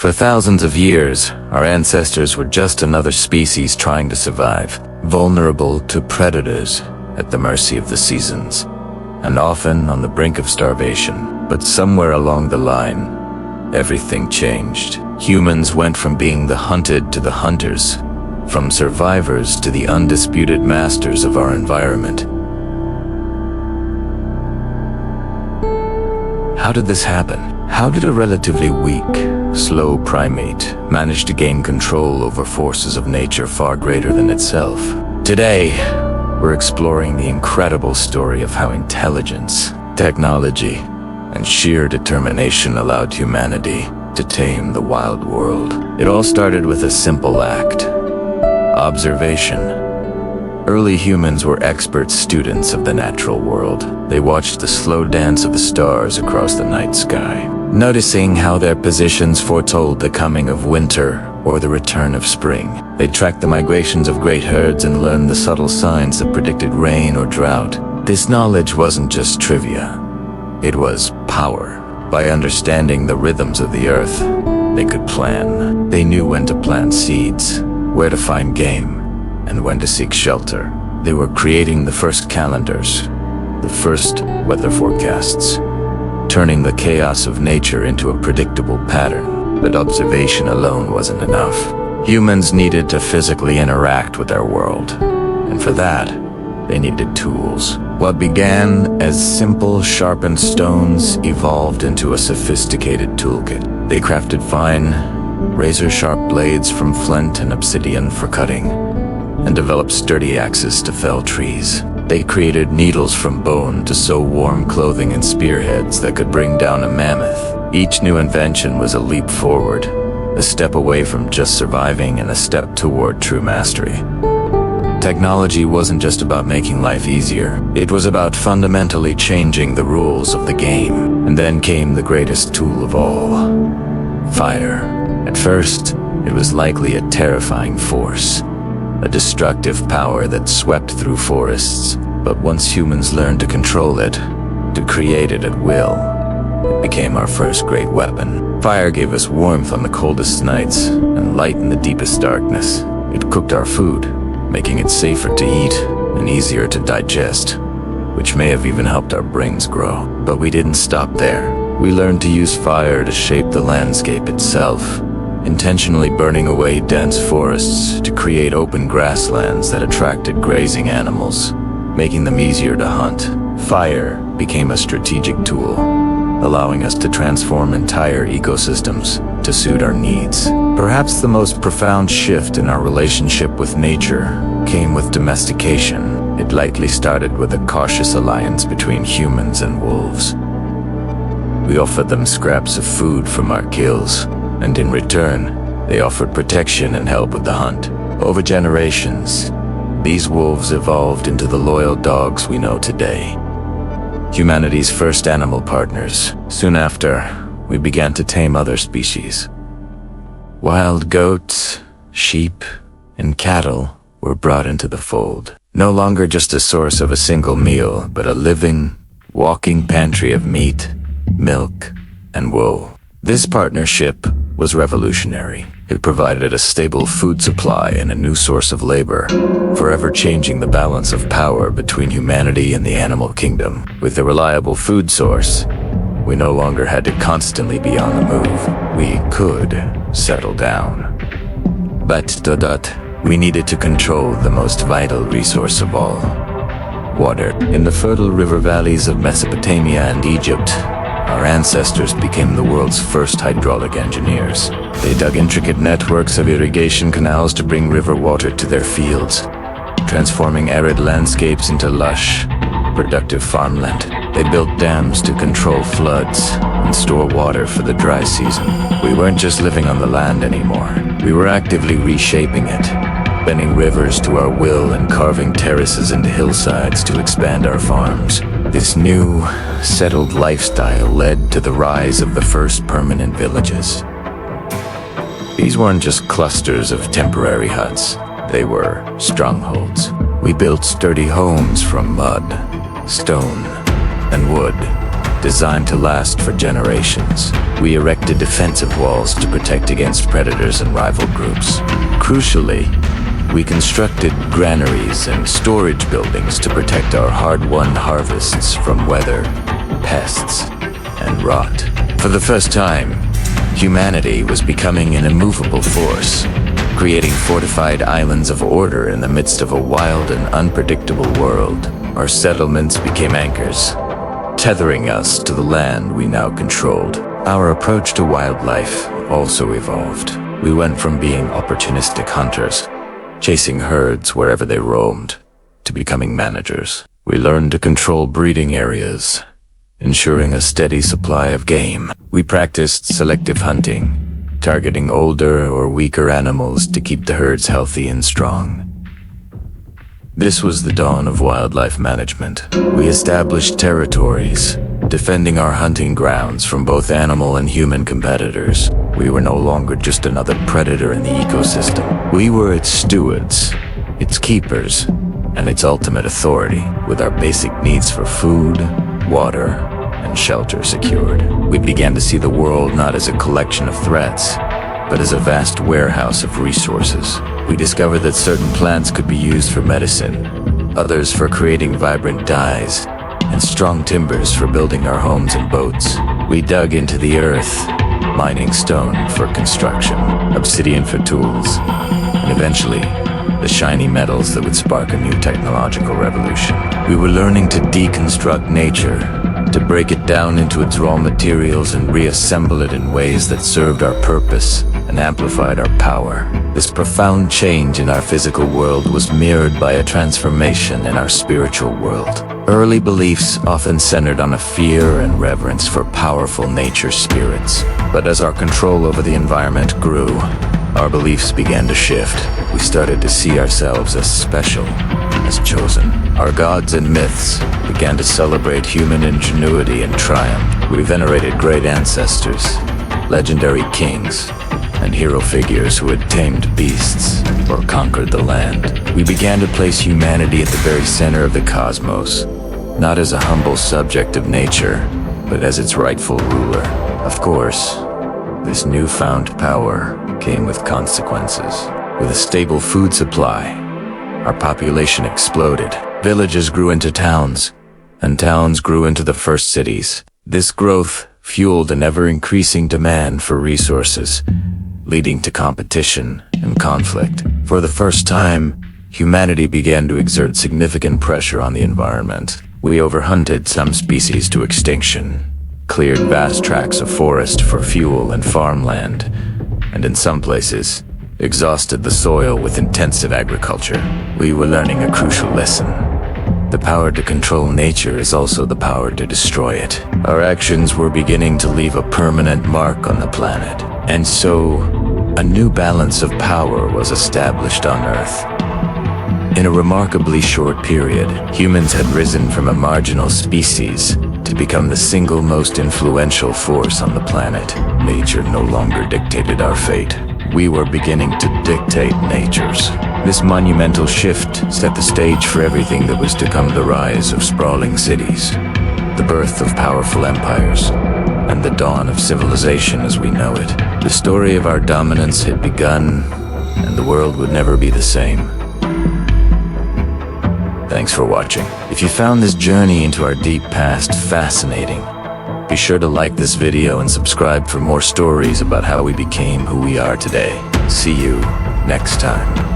For thousands of years, our ancestors were just another species trying to survive, vulnerable to predators, at the mercy of the seasons, and often on the brink of starvation. But somewhere along the line, everything changed. Humans went from being the hunted to the hunters, from survivors to the undisputed masters of our environment. How did this happen? How did a relatively weak, slow primate manage to gain control over forces of nature far greater than itself? Today, we're exploring the incredible story of how intelligence, technology, and sheer determination allowed humanity to tame the wild world. It all started with a simple act: observation. Early humans were expert students of the natural world. They watched the slow dance of the stars across the night sky, noticing how their positions foretold the coming of winter or the return of spring. They tracked the migrations of great herds and learned the subtle signs that predicted rain or drought. This knowledge wasn't just trivia. It was power. By understanding the rhythms of the earth, they could plan. They knew when to plant seeds, where to find game, and when to seek shelter. They were creating the first calendars, the first weather forecasts, turning the chaos of nature into a predictable pattern. But observation alone wasn't enough. Humans needed to physically interact with our world, and for that, they needed tools. What began as simple sharpened stones evolved into a sophisticated toolkit. They crafted fine, razor-sharp blades from flint and obsidian for cutting, and developed sturdy axes to fell trees. They created needles from bone to sew warm clothing and spearheads that could bring down a mammoth. Each new invention was a leap forward, a step away from just surviving and a step toward true mastery. Technology wasn't just about making life easier. It was about fundamentally changing the rules of the game. And then came the greatest tool of all: fire. At first, it was likely a terrifying force, a destructive power that swept through forests. But once humans learned to control it, to create it at will, it became our first great weapon. Fire gave us warmth on the coldest nights and light in the deepest darkness. It cooked our food, making it safer to eat and easier to digest, which may have even helped our brains grow. But we didn't stop there. We learned to use fire to shape the landscape itself, intentionally burning away dense forests to create open grasslands that attracted grazing animals, making them easier to hunt. Fire became a strategic tool, allowing us to transform entire ecosystems to suit our needs. Perhaps the most profound shift in our relationship with nature came with domestication. It likely started with a cautious alliance between humans and wolves. We offered them scraps of food from our kills, and in return, they offered protection and help with the hunt. Over generations, these wolves evolved into the loyal dogs we know today, humanity's first animal partners. Soon after, we began to tame other species. Wild goats, sheep, and cattle were brought into the fold, no longer just a source of a single meal, but a living, walking pantry of meat, milk, and wool. This partnership was revolutionary. It provided a stable food supply and a new source of labor, forever changing the balance of power between humanity and the animal kingdom. With a reliable food source, we no longer had to constantly be on the move. We could settle down. But we needed to control the most vital resource of all: water. In the fertile river valleys of Mesopotamia and Egypt, our ancestors became the world's first hydraulic engineers. They dug intricate networks of irrigation canals to bring river water to their fields, transforming arid landscapes into lush, productive farmland. They built dams to control floods and store water for the dry season. We weren't just living on the land anymore. We were actively reshaping it, bending rivers to our will and carving terraces into hillsides to expand our farms. This new, settled lifestyle led to the rise of the first permanent villages. These weren't just clusters of temporary huts. They were strongholds. We built sturdy homes from mud, stone, and wood, designed to last for generations. We erected defensive walls to protect against predators and rival groups. Crucially, we constructed granaries and storage buildings to protect our hard-won harvests from weather, pests, and rot. For the first time, humanity was becoming an immovable force, creating fortified islands of order in the midst of a wild and unpredictable world. Our settlements became anchors, tethering us to the land we now controlled. Our approach to wildlife also evolved. We went from being opportunistic hunters, chasing herds wherever they roamed, to becoming managers. We learned to control breeding areas, ensuring a steady supply of game. We practiced selective hunting, targeting older or weaker animals to keep the herds healthy and strong. This was the dawn of wildlife management. We established territories, defending our hunting grounds from both animal and human competitors. We were no longer just another predator in the ecosystem. We were its stewards, its keepers, and its ultimate authority, with our basic needs for food, water, and shelter secured. We began to see the world not as a collection of threats, but as a vast warehouse of resources. We discovered that certain plants could be used for medicine, others for creating vibrant dyes, and strong timbers for building our homes and boats. We dug into the earth, mining stone for construction, obsidian for tools, and eventually, the shiny metals that would spark a new technological revolution. We were learning to deconstruct nature, to break it down into its raw materials and reassemble it in ways that served our purpose and amplified our power. This profound change in our physical world was mirrored by a transformation in our spiritual world. Early beliefs often centered on a fear and reverence for powerful nature spirits. But as our control over the environment grew, our beliefs began to shift. We started to see ourselves as special, as chosen. Our gods and myths began to celebrate human ingenuity and triumph. We venerated great ancestors, legendary kings, and hero figures who had tamed beasts or conquered the land. We began to place humanity at the very center of the cosmos, not as a humble subject of nature, but as its rightful ruler. Of course, this newfound power came with consequences. With a stable food supply, our population exploded. Villages grew into towns, and towns grew into the first cities. This growth fueled an ever-increasing demand for resources, leading to competition and conflict. For the first time, humanity began to exert significant pressure on the environment. We overhunted some species to extinction, cleared vast tracts of forest for fuel and farmland, and in some places, exhausted the soil with intensive agriculture. We were learning a crucial lesson. The power to control nature is also the power to destroy it. Our actions were beginning to leave a permanent mark on the planet. And so, a new balance of power was established on Earth. In a remarkably short period, humans had risen from a marginal species to become the single most influential force on the planet. Nature no longer dictated our fate. We were beginning to dictate nature's. This monumental shift set the stage for everything that was to come: the rise of sprawling cities, the birth of powerful empires, and the dawn of civilization as we know it. The story of our dominance had begun, and the world would never be the same. Thanks for watching. If you found this journey into our deep past fascinating, be sure to like this video and subscribe for more stories about how we became who we are today. See you next time.